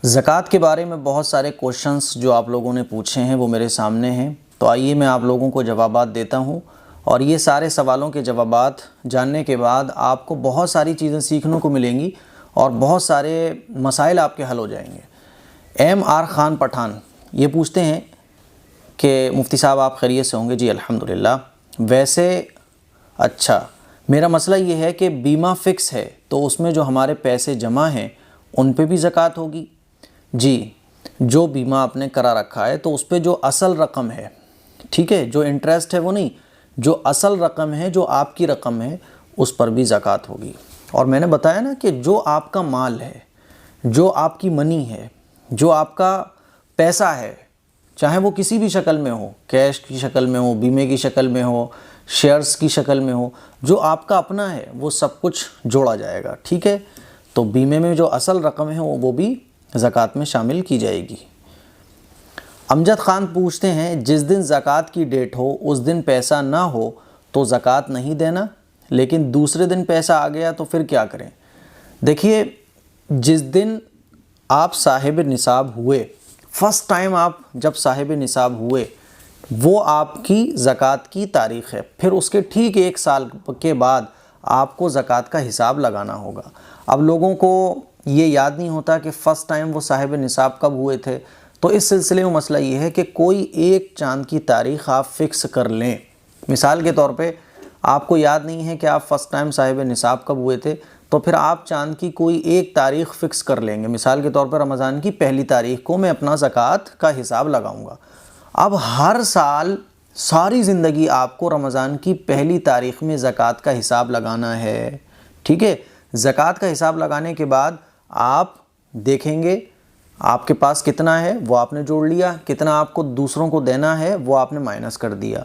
ज़कात के बारे में बहुत सारे क्वेश्चंस जो आप लोगों ने पूछे हैं वो मेरे सामने हैं, तो आइए मैं आप लोगों को जवाबात देता हूं। और ये सारे सवालों के जवाबात जानने के बाद आपको बहुत सारी चीज़ें सीखने को मिलेंगी और बहुत सारे मसाइल आपके हल हो जाएंगे। M.R. खान पठान ये पूछते हैं कि मुफ्ती साहब आप खैरियत से होंगे? जी अल्हम्दुलिल्लाह। वैसे अच्छा, मेरा मसला ये है कि बीमा फ़िक्स है तो उसमें जो हमारे पैसे जमा हैं उन पे भी ज़कात होगी? जी, जो बीमा आपने करा रखा है तो उस पे जो असल रकम है, ठीक है, जो इंटरेस्ट है वो नहीं, जो असल रकम है, जो आपकी रकम है, उस पर भी ज़कात होगी। और मैंने बताया ना कि जो आपका माल है, जो आपकी मनी है, जो आपका पैसा है, चाहे वो किसी भी शक्ल में हो, कैश की शक्ल में हो, बीमे की शक्ल में हो, शेयर्स की शक्ल में हो, जो आपका अपना है वो सब कुछ जोड़ा जाएगा, ठीक है। तो बीमे में जो असल रकम है वो भी ज़कात में शामिल की जाएगी। अमजद खान पूछते हैं, जिस दिन ज़कात की डेट हो उस दिन पैसा ना हो तो ज़कात नहीं देना, लेकिन दूसरे दिन पैसा आ गया तो फिर क्या करें? देखिए, जिस दिन आप साहिब निसाब हुए, फ़र्स्ट टाइम आप जब साहिब निसाब हुए, वो आपकी ज़कात की तारीख़ है। फिर उसके ठीक 1 साल के बाद आपको ज़कात का हिसाब लगाना होगा। अब लोगों को ये याद नहीं होता कि फ़र्स्ट टाइम वो साहिब निसाब कब हुए थे, तो इस सिलसिले में मसला ये है कि कोई एक चाँद की तारीख़ आप फ़िक्स कर लें। मिसाल के तौर पे आपको याद नहीं है कि आप फ़र्स्ट टाइम साहिब निसाब कब हुए थे, तो फिर आप चाँद की कोई एक तारीख़ फ़िक्स कर लेंगे। मिसाल के तौर पर रमज़ान की पहली तारीख़ को मैं अपना ज़कात का हिसाब लगाऊंगा। अब हर साल सारी ज़िंदगी आपको रमज़ान की पहली तारीख़ में ज़कात का हिसाब लगाना है, ठीक है। ज़कात का हिसाब लगाने के बाद आप देखेंगे आपके पास कितना है वो आपने जोड़ लिया, कितना आपको दूसरों को देना है वो आपने माइनस कर दिया।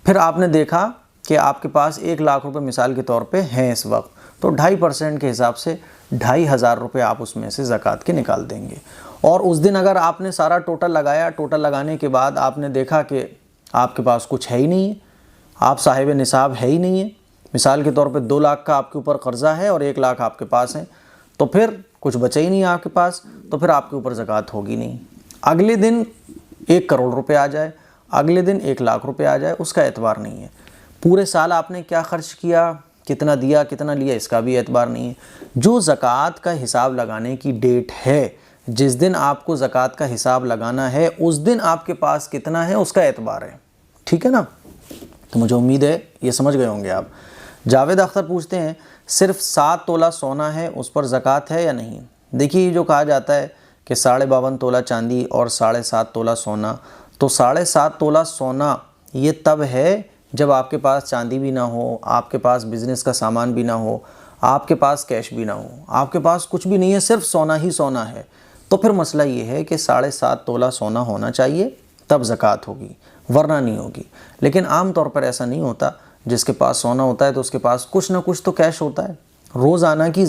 फिर आपने देखा कि आपके पास 1 लाख रुपए मिसाल के तौर पे हैं इस वक्त, तो 2.5% के हिसाब से 2,500 रुपये आप उसमें से ज़कात के निकाल देंगे। और उस दिन अगर आपने सारा टोटल लगाया, टोटल लगाने के बाद आपने देखा कि आपके पास कुछ है ही नहीं है, आप साहिब निसाब है ही नहीं है, मिसाल के तौर पे 2 लाख का आपके ऊपर कर्ज़ा है और 1 लाख आपके पास है, तो फिर कुछ बचा ही नहीं है आपके पास, तो फिर आपके ऊपर ज़कात होगी नहीं। अगले दिन 1 करोड़ रुपए आ जाए, अगले दिन 1 लाख रुपए आ जाए, उसका एतबार नहीं है। पूरे साल आपने क्या खर्च किया, कितना दिया, कितना लिया, इसका भी एतबार नहीं है। जो ज़कात का हिसाब लगाने की डेट है, जिस दिन आपको ज़कात का हिसाब लगाना है, उस दिन आपके पास कितना है उसका एतबार है, ठीक है ना। तो मुझे उम्मीद है ये समझ गए होंगे आप। जावेद अख्तर पूछते हैं, सिर्फ 7 तोला सोना है उस पर ज़कात है या नहीं? देखिए, जो कहा जाता है कि 52.5 तोला चांदी और 7.5 तोला सोना, तो 7.5 तोला सोना ये तब है जब आपके पास चांदी भी ना हो, आपके पास बिज़नेस का सामान भी ना हो, आपके पास कैश भी ना हो, आपके पास कुछ भी नहीं है, सिर्फ सोना ही सोना है, तो फिर मसला ये है कि 7.5 तोला सोना होना चाहिए, तब ज़कात होगी, वरना नहीं होगी। लेकिन आम तौर पर ऐसा नहीं होता। जिसके पास सोना होता है तो उसके पास कुछ ना कुछ तो कैश होता है। रोज़ाना की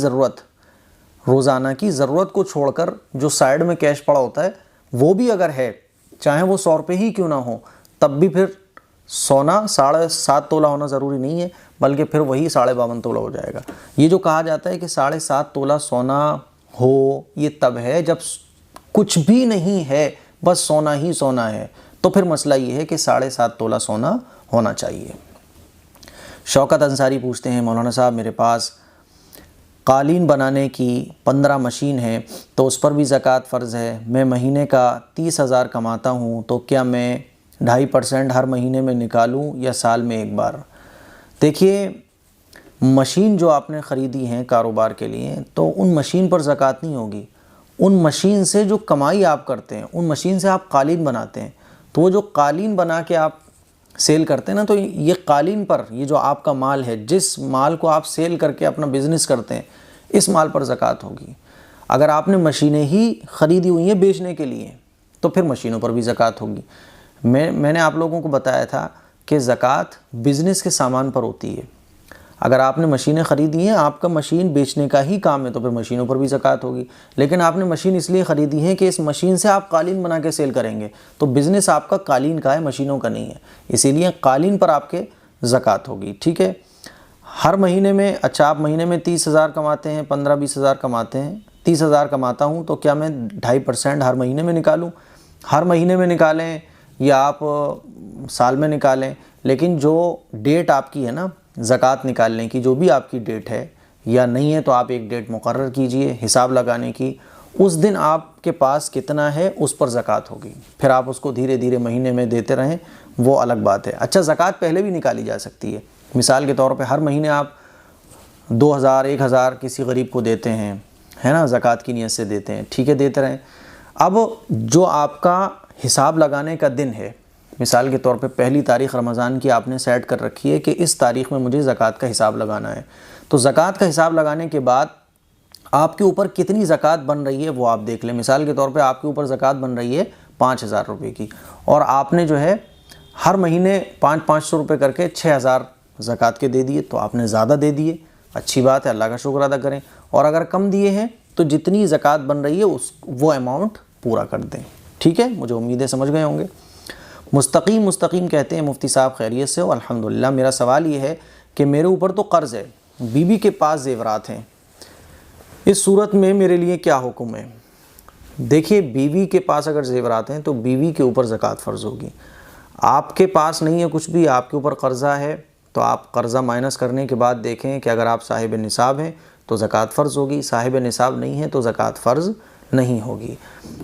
ज़रूरत को छोड़कर जो साइड में कैश पड़ा होता है वो भी अगर है, चाहे वो 100 रुपये ही क्यों ना हो, तब भी फिर सोना 7.5 तोला होना ज़रूरी नहीं है, बल्कि फिर वही 52.5 तोला हो जाएगा। ये जो कहा जाता है कि 7.5 तोला सोना हो, ये तब है जब कुछ भी नहीं है, बस सोना ही सोना है, तो फिर मसला ये है कि 7.5 तोला सोना होना चाहिए। शौकत अंसारी पूछते हैं, मौलाना साहब मेरे पास कालीन बनाने की 15 मशीन है तो उस पर भी ज़कात फ़र्ज़ है। मैं महीने का 30,000 कमाता हूँ, तो क्या मैं 2.5% हर महीने में निकालूँ या साल में एक बार? देखिए, मशीन जो आपने ख़रीदी है कारोबार के लिए, तो उन मशीन पर ज़कात नहीं होगी। उन मशीन से जो कमाई आप करते हैं, उन मशीन से आप कालीन बनाते हैं, तो वो जो कालीन बना के आप सेल करते हैं ना, तो ये कालीन पर, ये जो आपका माल है, जिस माल को आप सेल करके अपना बिज़नेस करते हैं, इस माल पर ज़कात होगी। अगर आपने मशीनें ही ख़रीदी हुई हैं बेचने के लिए, तो फिर मशीनों पर भी ज़कात होगी। मैंने आप लोगों को बताया था कि ज़कात बिज़नेस के सामान पर होती है। अगर आपने मशीनें ख़रीदी हैं, आपका मशीन बेचने का ही काम है, तो फिर मशीनों पर भी ज़कात होगी। लेकिन आपने मशीन इसलिए ख़रीदी है कि इस मशीन से आप कालीन बना के सेल करेंगे, तो बिज़नेस आपका कालीन का है, मशीनों का नहीं है, इसीलिए कालीन पर आपके ज़कात होगी, ठीक है। हर महीने में, अच्छा आप महीने में 30,000 कमाते हैं, 15-20 हज़ार कमाते हैं, 30,000 कमाता हूँ तो क्या मैं 2.5% हर महीने में निकालूँ? हर महीने में निकालें या आप साल में निकालें, लेकिन जो डेट आपकी है ना ज़कात निकालने की, जो भी आपकी डेट है या नहीं है तो आप एक डेट मुकर्रर कीजिए हिसाब लगाने की। उस दिन आपके पास कितना है उस पर ज़कात होगी, फिर आप उसको धीरे धीरे महीने में देते रहें, वो अलग बात है। अच्छा, ज़कात पहले भी निकाली जा सकती है। मिसाल के तौर पे हर महीने आप 2,000 1,000 किसी गरीब को देते हैं, है ना, ज़कात की नीयत से देते हैं, ठीक है, देते रहें। अब जो आपका हिसाब लगाने का दिन है, मिसाल के तौर पे 1 तारीख़ रमज़ान की आपने सेट कर रखी है कि इस तारीख़ में मुझे ज़कात का हिसाब लगाना है, तो ज़कात का हिसाब लगाने के बाद आपके ऊपर कितनी ज़कात बन रही है वो आप देख लें। मिसाल के तौर पे आपके ऊपर ज़कात बन रही है 5,000 रुपये की, और आपने जो है हर महीने 500 रुपये करके 6,000 ज़कात के दे दिए, तो आपने ज़्यादा दे दिए, अच्छी बात है, अल्लाह का शुक्र अदा करें। और अगर कम दिए हैं तो जितनी ज़कात बन रही है वो अमाउंट पूरा कर दें, ठीक है। मुझे उम्मीद है समझ गए होंगे। मुस्तकीम कहते हैं मुफ्ती साहब खैरियत से हो? अल्हम्दुलिल्लाह। मेरा सवाल ये है कि मेरे ऊपर तो कर्ज़ है, बीवी के पास ज़ेवरात हैं, इस सूरत में मेरे लिए क्या हुक्म है? देखिए, बीवी के पास अगर ज़ेवरात हैं तो बीवी के ऊपर ज़कात फ़र्ज़ होगी। आपके पास नहीं है कुछ भी, आपके ऊपर कर्ज़ा है, तो आप कर्ज़ा माइनस करने के बाद देखें कि अगर आप साहिब निसाब हैं तो ज़कात फ़र्ज़ होगी, साहिब निसाब नहीं है तो ज़कात फ़र्ज़ नहीं होगी।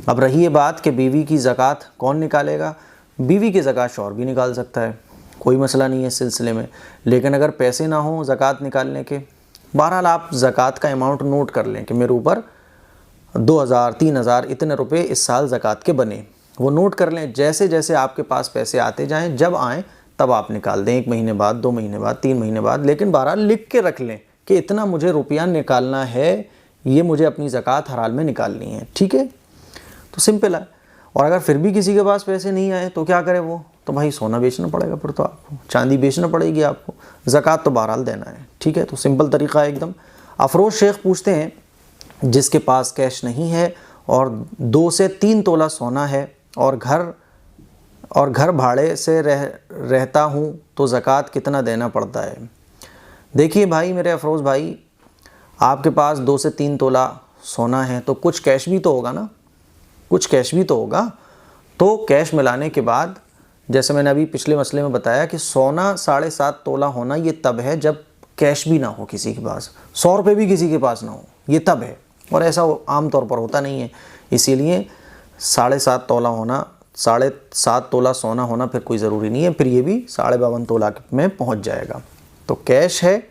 अब रही ये बात कि बीवी की ज़कात कौन निकालेगा? बीवी की ज़कात शौहर भी निकाल सकता है, कोई मसला नहीं है इस सिलसिले में। लेकिन अगर पैसे ना हों ज़कात निकालने के, बहरहाल आप ज़कात का अमाउंट नोट कर लें कि मेरे ऊपर 2,000 3,000 इतने रुपए इस साल ज़कात के बने, वो नोट कर लें। जैसे जैसे आपके पास पैसे आते जाएं, जब आएँ तब आप निकाल दें, 1 महीने बाद, 2 महीने बाद, 3 महीने बाद, लेकिन बहरहाल लिख के रख लें कि इतना मुझे रुपया निकालना है, ये मुझे अपनी ज़कात हर हाल में निकालनी है, ठीक है। तो सिंपल है। और अगर फिर भी किसी के पास पैसे नहीं आए तो क्या करे वो? तो भाई सोना बेचना पड़ेगा, फिर तो आपको चांदी बेचना पड़ेगी, आपको ज़कात तो बहरहाल देना है, ठीक है। तो सिंपल तरीक़ा है एकदम। अफरोज़ शेख पूछते हैं, जिसके पास कैश नहीं है और 2 से 3 तोला सोना है और घर भाड़े से रहता हूँ तो ज़कात कितना देना पड़ता है? देखिए भाई, मेरे अफरोज़ भाई, आपके पास 2 से 3 तोला सोना है तो कुछ कैश भी तो होगा ना, कुछ कैश भी तो होगा। तो कैश मिलाने के बाद, जैसे मैंने अभी पिछले मसले में बताया कि सोना 7.5 तोला होना ये तब है जब कैश भी ना हो किसी के पास, 100 रुपये भी किसी के पास ना हो, ये तब है। और ऐसा आम तौर पर होता नहीं है, इसीलिए 7.5 तोला होना, 7.5 तोला सोना होना फिर कोई ज़रूरी नहीं है, फिर ये भी 52.5 तोला में पहुंच जाएगा। तो कैश है,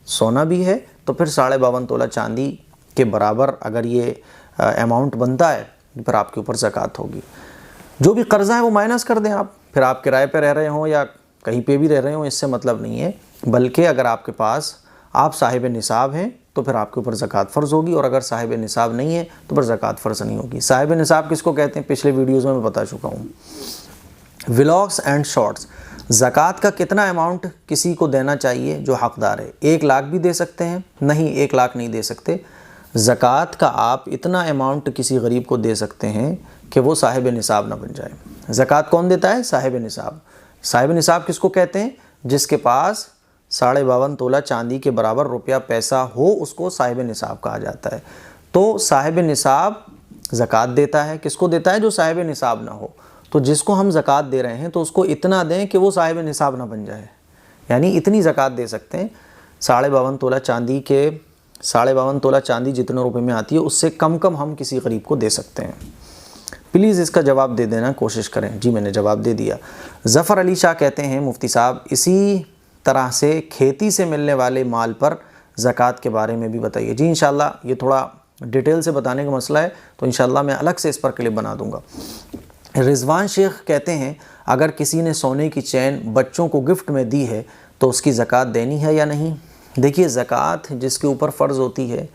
सोना भी है, तो फिर 52.5 तोला चांदी के बराबर अगर ये अमाउंट बनता है फिर आपके ऊपर ज़कात होगी। जो भी कर्ज़ा है वो माइनस कर दें आप, फिर आप किराए पे रह रहे हों या कहीं पे भी रह रहे हों, इससे मतलब नहीं है। बल्कि अगर आपके पास आप साहिब निसाब हैं तो फिर आपके ऊपर ज़कात फ़र्ज़ होगी, और अगर साहिब निसाब नहीं है तो फिर ज़कात फ़र्ज़ नहीं होगी। साहिब निसाब किसको कहते हैं पिछले वीडियोज़ में मैं बता चुका हूँ। व्लॉग्स एंड शॉर्ट्स, ज़कात का कितना अमाउंट किसी को देना चाहिए जो हक़दार है? 1 लाख भी दे सकते हैं? नहीं, 1 लाख नहीं दे सकते। ज़कात का आप इतना अमाउंट किसी गरीब को दे सकते हैं कि वो साहिब निसाब ना बन जाए। ज़कात कौन देता है? साहिब निसाब। साहिब निसाब किसको कहते हैं? जिसके पास 52.5 तोला चांदी के बराबर रुपया पैसा हो, उसको साहिब निसाब कहा जाता है। तो साहिब निसाब ज़कात देता है। किसको देता है? जो साहिब निसाब ना हो। तो जिसको हम ज़कात दे रहे हैं तो उसको इतना दें कि वो साहिब निसाब ना बन जाए, यानी इतनी ज़कात दे सकते हैं। 52.5 तोला चांदी के 52.5 तोला चांदी जितने रुपए में आती है उससे कम हम किसी गरीब को दे सकते हैं। प्लीज़ इसका जवाब दे देना कोशिश करें। जी, मैंने जवाब दे दिया। ज़फ़र अली शाह कहते हैं, मुफ्ती साहब इसी तरह से खेती से मिलने वाले माल पर ज़कात के बारे में भी बताइए। जी इंशाल्लाह, ये थोड़ा डिटेल से बताने का मसला है तो इंशाल्लाह मैं अलग से इस पर क्लिप बना दूँगा। रिजवान शेख कहते हैं, अगर किसी ने सोने की चैन बच्चों को गिफ्ट में दी है तो उसकी ज़कात देनी है या नहीं? देखिए, ज़कात जिसके ऊपर फ़र्ज़ होती है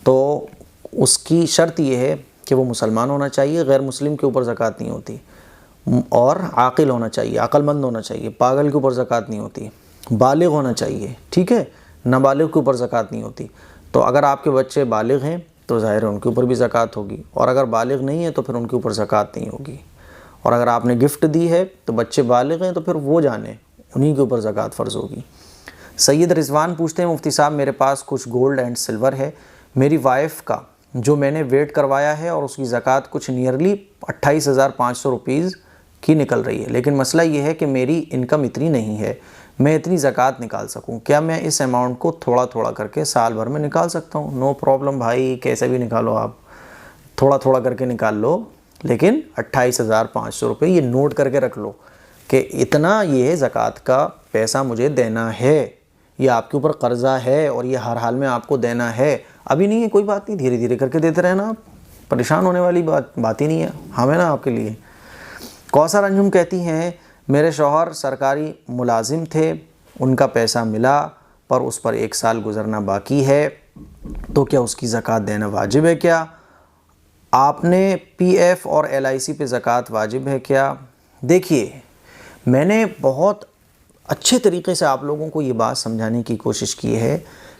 तो उसकी शर्त यह है कि वो मुसलमान होना चाहिए, गैर मुस्लिम के ऊपर ज़कात नहीं होती, और आकिल होना चाहिए, अक्लमंद होना चाहिए, पागल के ऊपर ज़कात नहीं होती, बालिग होना चाहिए, ठीक है, नाबालिग के ऊपर ज़कात नहीं होती। तो अगर आपके बच्चे बालिग हैं तो ज़ाहिर है उनके ऊपर भी ज़कात होगी, और अगर बालिग नहीं है तो फिर उनके ऊपर ज़कात नहीं होगी। और अगर आपने गिफ्ट दी है तो बच्चे बालिग हैं तो फिर वो जाने, उन्हीं के ऊपर ज़कात फ़र्ज़ होगी। सैयद रिजवान पूछते हैं, मुफ्ती साहब मेरे पास कुछ गोल्ड एंड सिल्वर है, मेरी वाइफ का जो मैंने वेट करवाया है और उसकी ज़कात कुछ नियरली 28,500 रुपीज़ की निकल रही है, लेकिन मसला ये है कि मेरी इनकम इतनी नहीं है मैं इतनी ज़कात निकाल सकूं। क्या मैं इस अमाउंट को थोड़ा थोड़ा करके साल भर में निकाल सकता हूं? नो प्रॉब्लम भाई, कैसे भी निकालो आप, थोड़ा थोड़ा करके निकाल लो, लेकिन 28,500 रुपये ये नोट करके रख लो कि इतना ये ज़कात का पैसा मुझे देना है, ये आपके ऊपर कर्ज़ा है और ये हर हाल में आपको देना है। अभी नहीं है कोई बात नहीं, धीरे धीरे करके देते रहना, आप परेशान होने वाली बात ही नहीं है, हम है ना आपके लिए। कौसर अंजुम कहती हैं मेरे शौहर सरकारी मुलाजिम थे, उनका पैसा मिला पर उस पर 1 साल गुजरना बाकी है, तो क्या उसकी ज़कात देना वाजिब है क्या? आपने पीएफ और एलआईसी पे ज़कात वाजिब है क्या? देखिए, मैंने बहुत अच्छे तरीके से आप लोगों को ये बात समझाने की कोशिश की है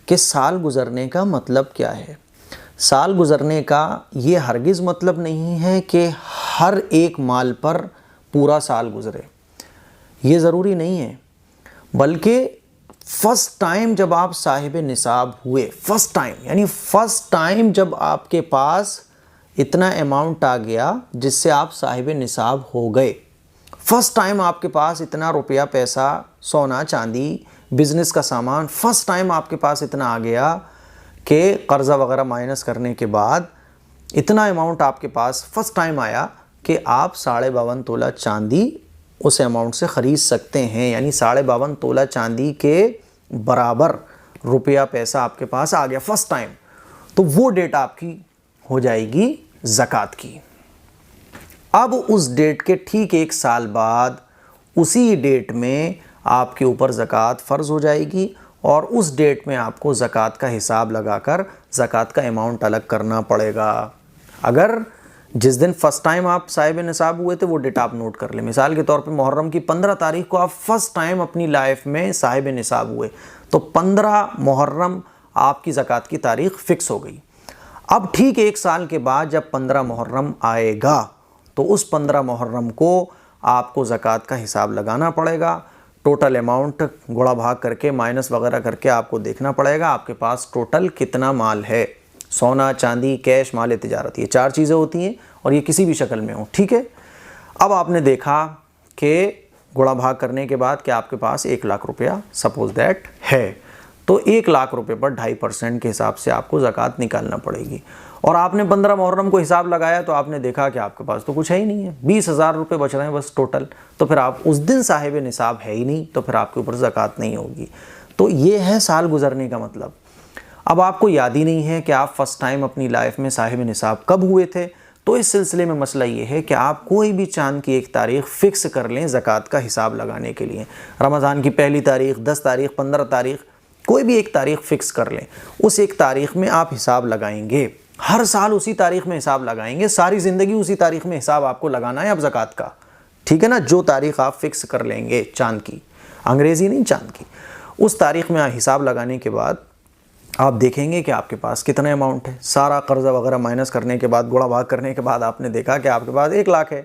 कि साल गुज़रने का मतलब क्या है। साल गुज़रने का ये हरगिज़ मतलब नहीं है कि हर एक माल पर पूरा साल गुज़रे, ये ज़रूरी नहीं है, बल्कि फ़र्स्ट टाइम जब आप साहिब निसाब हुए, फ़र्स्ट टाइम यानी फ़र्स्ट टाइम जब आपके पास इतना अमाउंट आ गया जिससे आप साहिब निसाब हो गए, फ़र्स्ट टाइम आपके पास इतना रुपया पैसा, सोना चांदी, बिज़नेस का सामान, फ़र्स्ट टाइम आपके पास इतना आ गया कि कर्ज़ा वगैरह माइनस करने के बाद इतना अमाउंट आपके पास फ़र्स्ट टाइम आया कि आप 52.5 तोला चांदी उस अमाउंट से ख़रीद सकते हैं, यानी 52.5 तोला चांदी के बराबर रुपया पैसा आपके पास आ गया फ़र्स्ट टाइम, तो वो डेट आपकी हो जाएगी ज़कात की। अब उस डेट के ठीक 1 साल बाद उसी डेट में आपके ऊपर ज़कात फ़र्ज़ हो जाएगी और उस डेट में आपको ज़कात का हिसाब लगाकर ज़कात का अमाउंट अलग करना पड़ेगा। अगर जिस दिन फ़र्स्ट टाइम आप साहिब निसाब हुए थे वो डेट आप नोट कर लें, मिसाल के तौर पे मुहर्रम की 15 तारीख को आप फ़र्स्ट टाइम अपनी लाइफ में साहिब निसाब हुए, तो 15 मुहर्रम आपकी ज़कात की तारीख़ फ़िक्स हो गई। अब ठीक 1 साल के बाद जब 15 मुहर्रम आएगा तो उस 15 मुहर्रम को आपको ज़कात का हिसाब लगाना पड़ेगा, टोटल अमाउंट गुणा भाग करके माइनस वगैरह करके आपको देखना पड़ेगा आपके पास टोटल कितना माल है, सोना चांदी कैश माल तिजारत, ये 4 चीज़ें होती हैं और ये किसी भी शक्ल में हो, ठीक है। अब आपने देखा कि गुणा भाग करने के बाद कि आपके पास 1 लाख रुपया सपोज दैट है, तो 1 लाख रुपये पर 2.5% के हिसाब से आपको ज़कात निकालना पड़ेगी। और आपने 15 मुहर्रम को हिसाब लगाया तो आपने देखा कि आपके पास तो कुछ है ही नहीं है, 20,000 रुपये बच रहे हैं बस टोटल, तो फिर आप उस दिन साहिब निसाब है ही नहीं, तो फिर आपके ऊपर ज़कात नहीं होगी। तो ये है साल गुजरने का मतलब। अब आपको याद ही नहीं है कि आप फ़र्स्ट टाइम अपनी लाइफ में साहिब निसाब कब हुए थे, तो इस सिलसिले में मसला ये है कि आप कोई भी चांद की एक तारीख़ फ़िक्स कर लें ज़कात का हिसाब लगाने के लिए। रमज़ान की पहली तारीख़, 10 तारीख़, 15 तारीख़, कोई भी एक तारीख़ फ़िक्स कर लें, उस एक तारीख़ में आप हिसाब लगाएंगे, हर साल उसी तारीख़ में हिसाब लगाएंगे, सारी ज़िंदगी उसी तारीख़ में हिसाब आपको लगाना है अब ज़कात का, ठीक है ना। जो तारीख़ आप फ़िक्स कर लेंगे चांद की, अंग्रेज़ी नहीं चांद की, उस तारीख़ में हिसाब लगाने के बाद आप देखेंगे कि आपके पास कितना अमाउंट है। सारा कर्ज़ा वगैरह माइनस करने के बाद, गुणा भाग करने के बाद आपने देखा कि आपके पास 1 लाख है।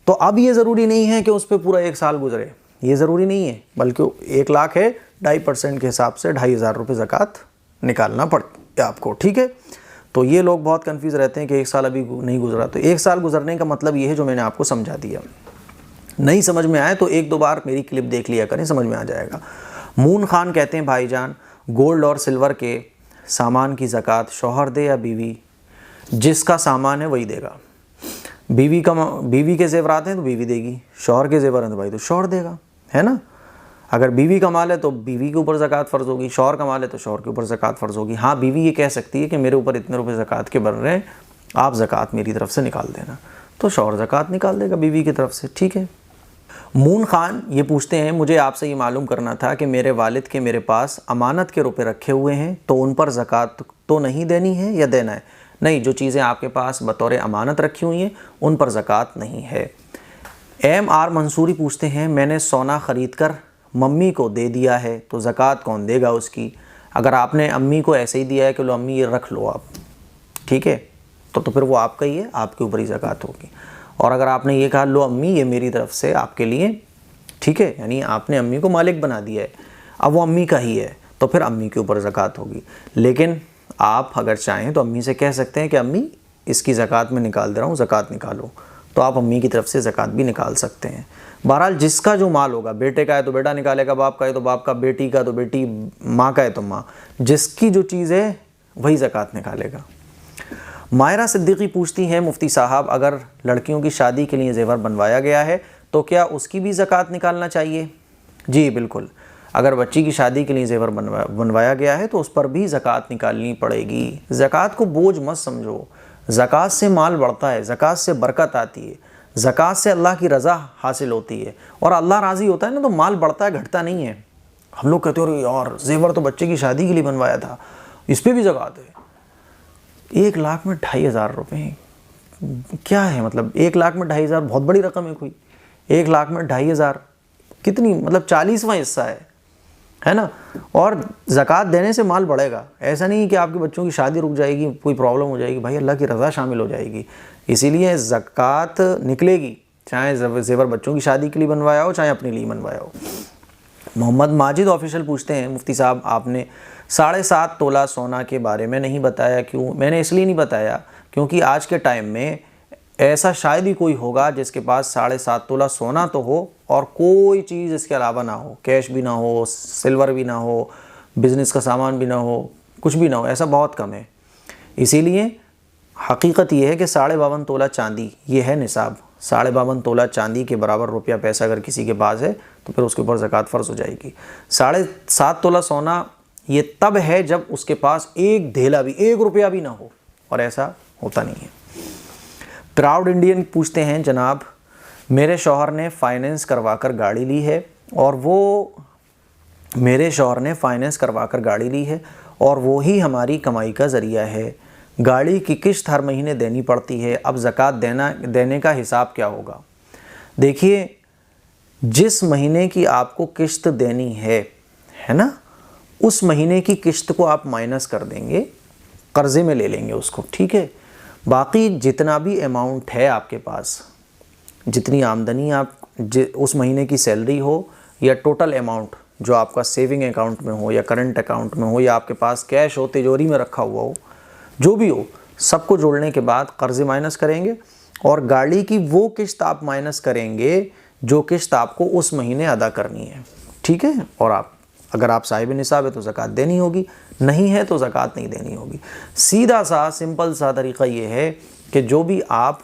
तो अब ये ज़रूरी नहीं है कि उस पर पूरा 1 साल गुजरे, ये ज़रूरी नहीं है, बल्कि 1 लाख है, 2.5% के हिसाब से 2,500 रुपये ज़कात निकालना पड़ेगा आपको, ठीक है। तो ये लोग बहुत कन्फ्यूज़ रहते हैं कि 1 साल अभी नहीं गुजरा, तो 1 साल गुजरने का मतलब ये है जो मैंने आपको समझा दिया। नहीं समझ में आए तो 1-2 बार मेरी क्लिप देख लिया करें, समझ में आ जाएगा। मून खान कहते हैं भाईजान, गोल्ड और सिल्वर के सामान की ज़कात शौहर दे या बीवी? जिसका सामान है वही देगा। बीवी के ज़ेवरात हैं तो बीवी देगी, शौहर के ज़ेवर हैं तो भाई तो शौहर देगा, है ना। अगर बीवी का माल है तो बीवी के ऊपर ज़कात फ़र्ज़ होगी, शौहर का माल है तो शौहर के ऊपर ज़कात फ़र्ज़ होगी। हाँ, बीवी ये कह सकती है कि मेरे ऊपर इतने रुपए ज़कात के बन रहे हैं, आप ज़कात मेरी तरफ से निकाल देना, तो शौहर ज़कात निकाल देगा बीवी की तरफ से, ठीक है। मून खान ये पूछते हैं, मुझे आपसे ये मालूम करना था कि मेरे वालिद के मेरे पास अमानत के रुपए रखे हुए हैं, तो उन पर ज़कात तो नहीं देनी है या देना है? नहीं, जो चीज़ें आपके पास बतौर अमानत रखी हुई हैं उन पर ज़कात नहीं है। MR मंसूरी पूछते हैं, मैंने सोना ख़रीद कर मम्मी को दे दिया है तो ज़कात कौन देगा उसकी? अगर आपने अम्मी को ऐसे ही दिया है कि लो अम्मी ये रख लो आप, ठीक है, तो फिर वो आपका ही है, आपके ऊपर ही ज़कात होगी। और अगर आपने ये कहा लो अम्मी ये मेरी तरफ से आपके लिए, ठीक है, यानी आपने अम्मी को मालिक बना दिया है, अब वो अम्मी का ही है, तो फिर अम्मी के ऊपर ज़कात होगी। लेकिन आप अगर चाहें तो अम्मी से कह सकते हैं कि अम्मी इसकी ज़कात में निकाल दे रहा हूँ, ज़कात निकालो, तो आप अम्मी की तरफ से ज़कात भी निकाल सकते हैं। बहरहाल जिसका जो माल होगा, बेटे का है तो बेटा निकालेगा, बाप का है तो बाप का, बेटी का तो बेटी, माँ का है तो माँ, जिसकी जो चीज़ है वही ज़कात निकालेगा। मायरा सिद्दीकी पूछती हैं, मुफ्ती साहब अगर लड़कियों की शादी के लिए ज़ेवर बनवाया गया है तो क्या उसकी भी ज़कात निकालना चाहिए? जी बिल्कुल, अगर बच्ची की शादी के लिए ज़ेवर बनवाया गया है तो उस पर भी ज़कात निकालनी पड़ेगी। ज़कात को बोझ मत समझो, ज़कात से माल बढ़ता है, ज़कात से बरकत आती है, ज़कात से अल्लाह की रज़ा हासिल होती है, और अल्लाह राज़ी होता है ना तो माल बढ़ता है, घटता नहीं है। हम लोग कहते हो अरे यार ज़ेवर तो बच्चे की शादी के लिए बनवाया था, इस पर भी ज़कात है। 1 लाख में 2,500 रुपये क्या है? मतलब 1 लाख में 2,500 बहुत बड़ी रकम है कोई? 1 लाख में 2,500 कितनी, मतलब 40वां हिस्सा है ना। और ज़कात देने से माल बढ़ेगा। ऐसा नहीं कि आपके बच्चों की शादी रुक जाएगी, कोई प्रॉब्लम हो जाएगी, भाई अल्लाह की रज़ा शामिल हो जाएगी। इसीलिए ज़कात निकलेगी, चाहे ज़ेवर बच्चों की शादी के लिए बनवाया हो, चाहे अपने लिए बनवाया हो। मोहम्मद माजिद ऑफिशियल पूछते हैं, मुफ्ती साहब आपने 7.5 तोला सोना के बारे में नहीं बताया, क्यों? मैंने इसलिए नहीं बताया क्योंकि आज के टाइम में ऐसा शायद ही कोई होगा जिसके पास 7.5 तोला सोना तो हो और कोई चीज़ इसके अलावा ना हो, कैश भी ना हो, सिल्वर भी ना हो, बिज़नेस का सामान भी ना हो, कुछ भी ना हो, ऐसा बहुत कम है। इसीलिए हकीकत ये है कि 52.5 तोला चांदी ये है निसाब। 52.5 तोला चांदी के बराबर रुपया पैसा अगर किसी के पास है तो फिर उसके ऊपर ज़कात फ़र्ज़ हो जाएगी। 7.5 तोला सोना ये तब है जब उसके पास एक धेला भी, 1 रुपया भी ना हो, और ऐसा होता नहीं है। प्राउड इंडियन पूछते हैं, जनाब मेरे शौहर ने फाइनेंस करवा कर गाड़ी ली है और वो ही हमारी कमाई का ज़रिया है। गाड़ी की किश्त हर महीने देनी पड़ती है, अब ज़कात देने का हिसाब क्या होगा? देखिए, जिस महीने की आपको किश्त देनी है ना, उस महीने की किश्त को आप माइनस कर देंगे, कर्ज़े में ले लेंगे उसको, ठीक है। बाकी जितना भी अमाउंट है आपके पास, जितनी आमदनी आप उस महीने की सैलरी हो या टोटल अमाउंट जो आपका सेविंग अकाउंट में हो या करंट अकाउंट में हो या आपके पास कैश हो, तिजोरी में रखा हुआ हो, जो भी हो, सबको जोड़ने के बाद कर्ज़े माइनस करेंगे और गाड़ी की वो किश्त आप माइनस करेंगे जो किश्त आपको उस महीने अदा करनी है, ठीक है। और अगर आप साहिब निसाब है तो ज़कात देनी होगी, नहीं है तो ज़कात नहीं देनी होगी। सीधा सा सिंपल सा तरीक़ा ये है कि जो भी आप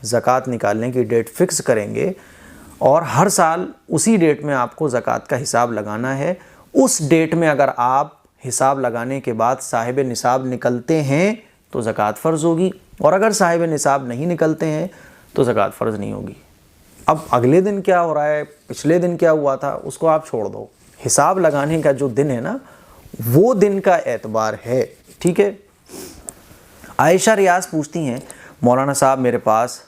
ज़कात निकालने की डेट फ़िक्स करेंगे और हर साल उसी डेट में आपको ज़कात का हिसाब लगाना है। उस डेट में अगर आप हिसाब लगाने के बाद साहिब निसाब निकलते हैं तो ज़कात फ़र्ज़ होगी, और अगर साहिब निसाब नहीं निकलते हैं तो ज़कात फ़र्ज़ नहीं होगी। अब अगले दिन क्या हो रहा है, पिछले दिन क्या हुआ था, उसको आप छोड़ दो। हिसाब लगाने का जो दिन है ना, वो दिन का एतबार है, ठीक है। आयशा रियाज पूछती हैं, मौलाना साहब मेरे पास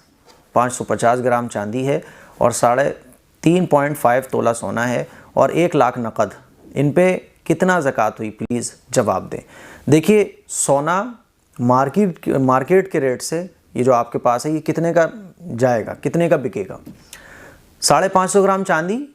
550 ग्राम चांदी है और 3.5 तोला सोना है और 1 लाख नकद, इन पे कितना ज़कात हुई, प्लीज़ जवाब दें। देखिए, सोना मार्केट के रेट से ये जो आपके पास है ये कितने का जाएगा, कितने का बिकेगा? 550 ग्राम चांदी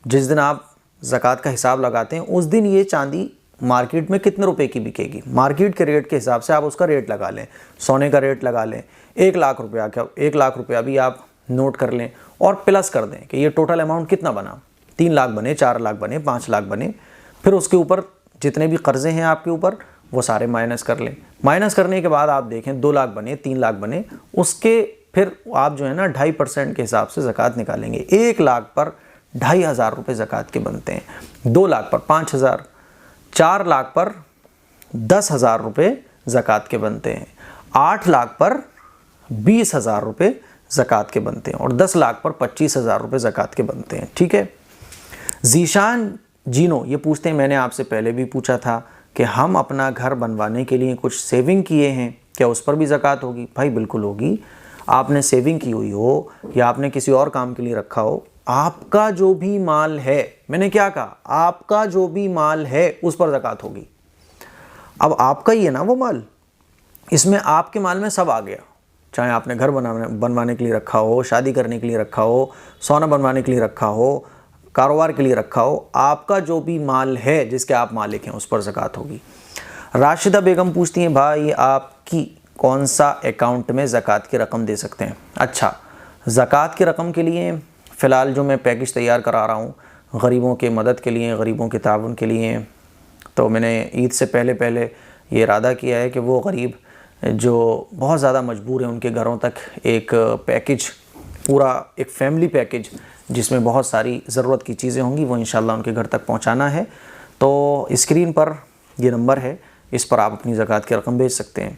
जिस दिन आप ज़कात का हिसाब लगाते हैं उस दिन ये चांदी मार्केट में कितने रुपए की बिकेगी, मार्केट के रेट के हिसाब से आप उसका रेट लगा लें। सोने का रेट लगा लें 1 लाख रुपया, क्या 1 लाख रुपया भी आप नोट कर लें और प्लस कर दें कि ये टोटल अमाउंट कितना बना, 3 लाख बने, 4 लाख बने, 5 लाख बने। फिर उसके ऊपर जितने भी कर्ज़े हैं आपके ऊपर वो सारे माइनस कर लें। माइनस करने के बाद आप देखें 2 लाख बने, 3 लाख बने, उसके फिर आप जो है ना 2.5% के हिसाब से ज़कात निकालेंगे। 1 लाख पर 2,500 रुपये ज़कात के बनते हैं, 2 लाख पर 5,000, 4 लाख पर 10,000 रुपये ज़कात के बनते हैं, 8 लाख पर 20,000 रुपये ज़कात के बनते हैं और 10 लाख पर 25,000 रुपये ज़कात के बनते हैं, ठीक है। जीशान जीनो ये पूछते हैं, मैंने आपसे पहले भी पूछा था कि हम अपना घर बनवाने के लिए कुछ सेविंग किए हैं, क्या उस पर भी ज़कात होगी? भाई बिल्कुल होगी। आपने सेविंग की हुई हो या आपने किसी और काम के लिए रखा हो, आपका जो भी माल है, मैंने क्या कहा, आपका जो भी माल है उस पर ज़कात होगी। अब आपका ही है ना वो माल, इसमें आपके माल में सब आ गया, चाहे आपने घर बनवाने के लिए रखा हो, शादी करने के लिए रखा हो, सोना बनवाने के लिए रखा हो, कारोबार के लिए रखा हो, आपका जो भी माल है जिसके आप मालिक हैं उस पर ज़कात होगी। राशिदा बेगम पूछती हैं भाई आपकी कौन सा अकाउंट में ज़कात की रकम दे सकते हैं। अच्छा, ज़कात की रकम के लिए फ़िलहाल जो मैं पैकेज तैयार करा रहा हूँ गरीबों के मदद के लिए, गरीबों के ताउन के लिए, तो मैंने ईद से पहले पहले ये इरादा किया है कि वो गरीब जो बहुत ज़्यादा मजबूर हैं उनके घरों तक एक पैकेज, पूरा एक फैमिली पैकेज जिसमें बहुत सारी ज़रूरत की चीज़ें होंगी, वो इंशाल्लाह उनके घर तक पहुंचाना है। तो स्क्रीन पर ये नंबर है, इस पर आप अपनी ज़कात की रकम भेज सकते हैं।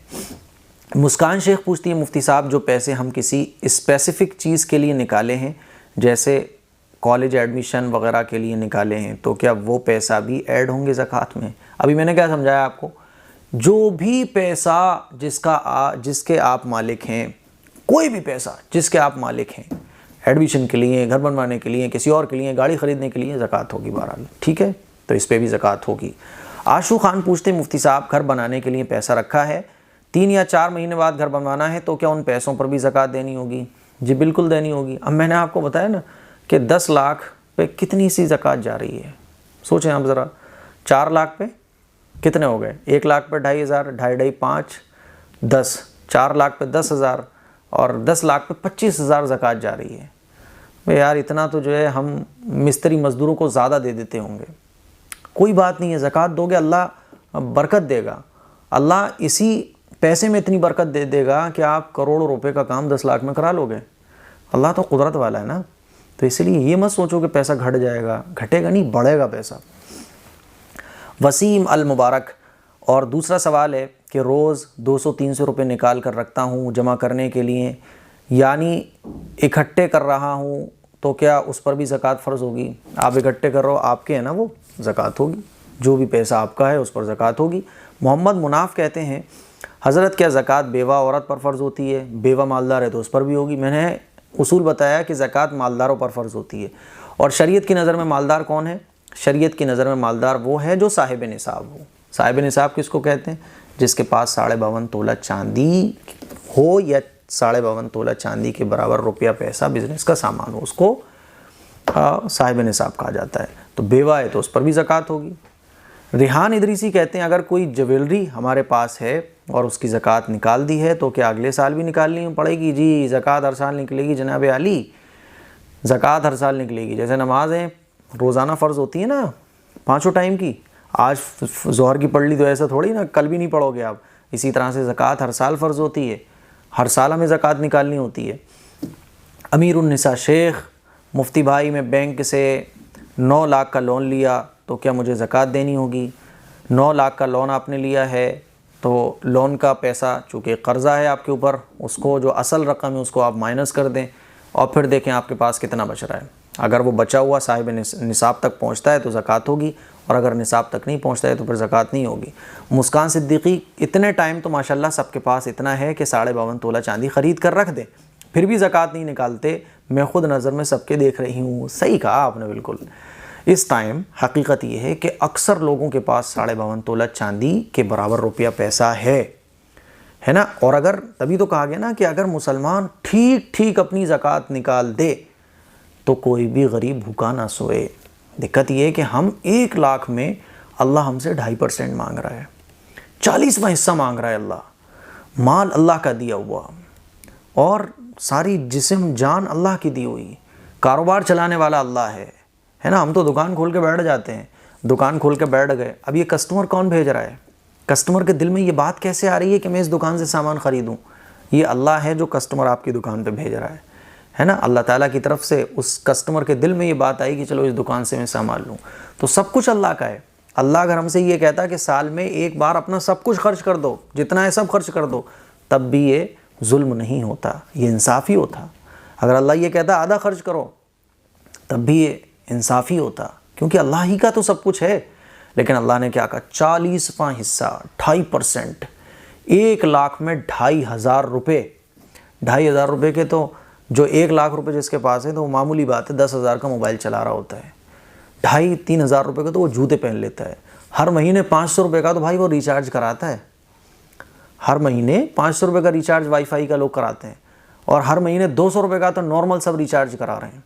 मुस्कान शेख पूछती है मुफ्ती साहब जो पैसे हम किसी स्पेसिफ़िक चीज़ के लिए निकाले हैं, जैसे कॉलेज एडमिशन वगैरह के लिए निकाले हैं, तो क्या वो पैसा भी ऐड होंगे ज़कात में? अभी मैंने क्या समझाया आपको, जो भी पैसा जिसके आप मालिक हैं, कोई भी पैसा जिसके आप मालिक हैं, एडमिशन के लिए, घर बनवाने के लिए, किसी और के लिए, गाड़ी ख़रीदने के लिए ज़कात होगी बहरहाल, ठीक है, तो इस पर भी ज़कात होगी। आशू खान पूछते हैं मुफ्ती साहब घर बनाने के लिए पैसा रखा है, 3 या 4 महीने बाद घर बनवाना है, तो क्या उन पैसों पर भी ज़कात देनी होगी? जी बिल्कुल देनी होगी। अब मैंने आपको बताया ना कि 10 लाख पे कितनी सी ज़कात जा रही है, सोचें आप ज़रा, 4 लाख पे कितने हो गए, 1 लाख पे 2,500, 2.5, 5, 10, 4 लाख पे 10,000 और 10 लाख पे 25,000 ज़कात जा रही है। भाई यार इतना तो जो है हम मिस्त्री मज़दूरों को ज़्यादा दे देते होंगे। कोई बात नहीं है, ज़कात दोगे अल्लाह बरकत देगा, अल्लाह इसी पैसे में इतनी बरकत दे देगा कि आप करोड़ों रुपए का काम 10 लाख में करा लोगे। अल्लाह तो कुदरत वाला है ना, तो इसलिए ये मत सोचो कि पैसा घट जाएगा, घटेगा नहीं, बढ़ेगा पैसा। वसीम अल मुबारक, और दूसरा सवाल है कि रोज़ 200-300 रुपये निकाल कर रखता हूँ जमा करने के लिए, यानी इकट्ठे कर रहा हूँ, तो क्या उस पर भी ज़कात फ़र्ज़ होगी? आप इकट्ठे कर रहे हो, आपके हैं ना, वो ज़कात होगी, जो भी पैसा आपका है उस पर ज़कात होगी। मोहम्मद मुनाफ कहते हैं हज़रत क्या ज़कात बेवा औरत पर फ़र्ज़ होती है? बेवा मालदार है तो उस पर भी होगी। मैंने उसूल बताया कि ज़कात मालदारों पर फ़र्ज़ होती है। और शरीयत की नज़र में मालदार कौन है? शरीयत की नज़र में मालदार वो है जो साहिब निसाब हो। साहिब निसाब किसको कहते हैं? जिसके पास 52.5 तोला चांदी हो या 52.5 तोला चांदी के बराबर रुपया पैसा बिज़नेस का सामान हो, उसको साहिब निसाब कहा जाता है। तो बेवा है तो उस पर भी ज़कात होगी। रिहान इदरीसी कहते हैं अगर कोई ज्वेलरी हमारे पास है और उसकी ज़कात निकाल दी है तो क्या अगले साल भी निकालनी पड़ेगी? जी ज़कात हर साल निकलेगी जनाब आली, ज़कात हर साल निकलेगी। जैसे नमाज़ें रोज़ाना फ़र्ज़ होती है ना 5 टाइम की, आज ज़ोहर की पढ़ ली तो ऐसा थोड़ी ना कल भी नहीं पढ़ोगे आप। इसी तरह से ज़कात हर साल फ़र्ज़ होती है, हर साल हमें ज़कात निकालनी होती है। अमीरुन्निसा शेख, मुफ्ती भाई मैं बैंक से 9 लाख का लोन लिया तो क्या मुझे ज़कात देनी होगी? 9 लाख का लोन आपने लिया है तो लोन का पैसा चूँकि कर्ज़ा है आपके ऊपर, उसको जो असल रकम है उसको आप माइनस कर दें और फिर देखें आपके पास कितना बच रहा है। अगर वो बचा हुआ साहिब निसाब तक पहुंचता है तो ज़कात होगी, और अगर निसाब तक नहीं पहुंचता है तो फिर ज़कात नहीं होगी। मुस्कान सिद्दीकी, इतने टाइम तो माशाल्लाह सबके पास इतना है कि 52.5 तोला चांदी ख़रीद कर रख दे, फिर भी ज़कात नहीं निकालते। मैं ख़ुद नज़र में सबके देख रही हूँ। सही कहा आपने बिल्कुल। इस टाइम हकीकत ये है कि अक्सर लोगों के पास 52.5 तोला चांदी के बराबर रुपया पैसा है ना। और अगर तभी तो कहा गया ना कि अगर मुसलमान ठीक ठीक अपनी ज़कात निकाल दे तो कोई भी गरीब भूखा ना सोए। दिक्कत ये है कि हम 1 लाख में अल्लाह हमसे 2.5% मांग रहा है, 40वां हिस्सा मांग रहा है अल्लाह। माल अल्लाह का दिया हुआ और सारी जिस्म जान अल्लाह की दी हुई, कारोबार चलाने वाला अल्लाह है ना। हम तो दुकान खोल के बैठ जाते हैं, दुकान खोल के बैठ गए, अब ये कस्टमर कौन भेज रहा है? कस्टमर के दिल में ये बात कैसे आ रही है कि मैं इस दुकान से सामान ख़रीदूँ? ये अल्लाह है जो कस्टमर आपकी दुकान पे भेज रहा है ना। अल्लाह ताला की तरफ से उस कस्टमर के दिल में ये बात आई कि चलो इस दुकान से मैं सामान लूँ। तो सब कुछ अल्लाह का है। अल्लाह अगर हमसे ये कहता है कि साल में एक बार अपना सब कुछ खर्च कर दो, जितना है सब खर्च कर दो, तब भी ये जुल्म नहीं होता, ये इंसाफ़ी होता। अगर अल्लाह ये कहता आधा खर्च करो, तब भी ये इंसाफ़ी होता, क्योंकि अल्लाह ही का तो सब कुछ है। लेकिन अल्लाह ने क्या कहा? 40वां हिस्सा 2.5%, 1 लाख में 2,500 रुपये। 2,500 रुपये के तो जो 1 लाख रुपए जिसके पास है तो वो मामूली बात है, 10,000 का मोबाइल चला रहा होता है। 2,500-3,000 रुपये का तो वो जूते पहन लेता है। हर महीने 500 रुपये का तो भाई वो रिचार्ज कराता है। हर महीने 500 रुपये का रिचार्ज वाईफाई का लोग कराते हैं, और हर महीने 200 रुपये का तो नॉर्मल सब रिचार्ज करा रहे हैं।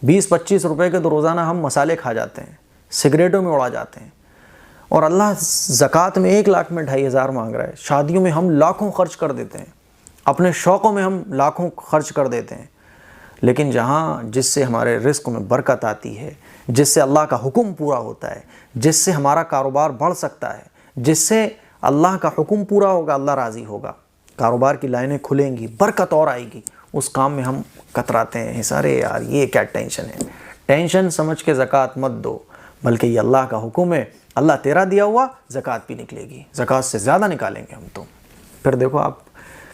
20-25 रुपये के तो रोज़ाना हम मसाले खा जाते हैं, सिगरेटों में उड़ा जाते हैं। और अल्लाह ज़कात में 1 लाख में 2,500 मांग रहा है। शादियों में हम लाखों खर्च कर देते हैं, अपने शौक़ों में हम लाखों खर्च कर देते हैं, लेकिन जहाँ जिससे हमारे रिस्क में बरकत आती है, जिससे अल्लाह का हुक्म पूरा होता है, जिससे हमारा कारोबार बढ़ सकता है, जिससे अल्लाह का हुक्म पूरा होगा, अल्लाह राज़ी होगा, कारोबार की लाइनें खुलेंगी, बरकत और आएगी, उस काम में हम कतराते हैं। सारे यार ये क्या टेंशन है। टेंशन समझ के ज़कात मत दो, बल्कि ये अल्लाह का हुक्म है, अल्लाह तेरा दिया हुआ ज़कात भी निकलेगी, ज़कात से ज़्यादा निकालेंगे हम तो। फिर देखो आप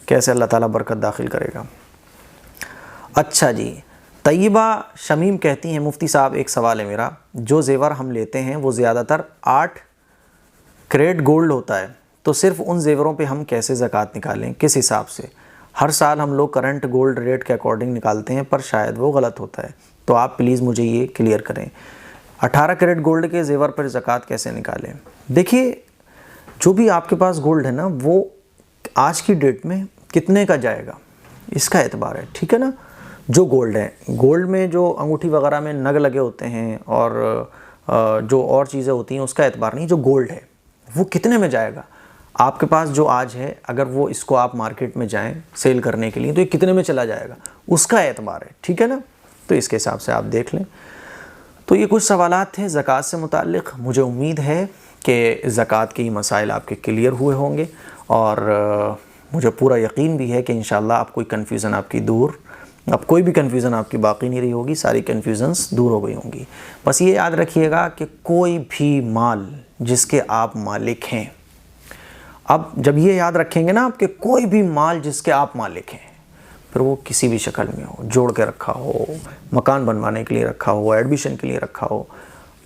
कैसे अल्लाह ताला बरकत दाखिल करेगा। अच्छा जी, तैयबा शमीम कहती हैं, मुफ्ती साहब एक सवाल है मेरा, जो ज़ेवर हम लेते हैं वो ज़्यादातर 8 कैरेट गोल्ड होता है, तो सिर्फ़ उन ज़ेवरों पे हम कैसे ज़कात निकालें, किस हिसाब से? हर साल हम लोग करंट गोल्ड रेट के अकॉर्डिंग निकालते हैं, पर शायद वो गलत होता है, तो आप प्लीज़ मुझे ये क्लियर करें। 18 कैरेट गोल्ड के ज़ेवर पर ज़कात कैसे निकालें? देखिए, जो भी आपके पास गोल्ड है ना, वो आज की डेट में कितने का जाएगा इसका एतबार है, ठीक है ना। जो गोल्ड है, गोल्ड में जो अंगूठी वगैरह में नग लगे होते हैं और जो और चीज़ें होती हैं उसका एतबार नहीं, जो गोल्ड है वो कितने में जाएगा आपके पास जो आज है, अगर वो इसको आप मार्केट में जाएं सेल करने के लिए तो ये कितने में चला जाएगा, उसका एतबार है, ठीक है ना। तो इसके हिसाब से आप देख लें। तो ये कुछ सवालात थे ज़कात से मुताल्लिक़। मुझे उम्मीद है कि ज़कात के ये मसाइल आपके क्लियर हुए होंगे और मुझे पूरा यकीन भी है कि इंशाअल्लाह अब कोई कन्फ्यूज़न आपकी दूर, अब कोई भी कन्फ्यूज़न आपकी बाकी नहीं रही होगी, सारी कन्फ्यूज़न्स दूर हो गई होंगी। बस ये याद रखिएगा कि कोई भी माल जिसके आप मालिक हैं, अब जब ये याद रखेंगे ना आपके, कोई भी माल जिसके आप मालिक हैं, फिर वो किसी भी शक्ल में हो, जोड़ के रखा हो, मकान बनवाने के लिए रखा हो, एडमिशन के लिए रखा हो,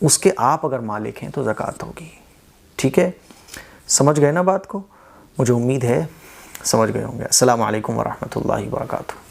उसके आप अगर मालिक हैं तो ज़कात होगी, ठीक है। समझ गए ना बात को? मुझे उम्मीद है समझ गए होंगे। अस्सलामु अलैकुम वरहमतुल्लाहि वबरकातुहू।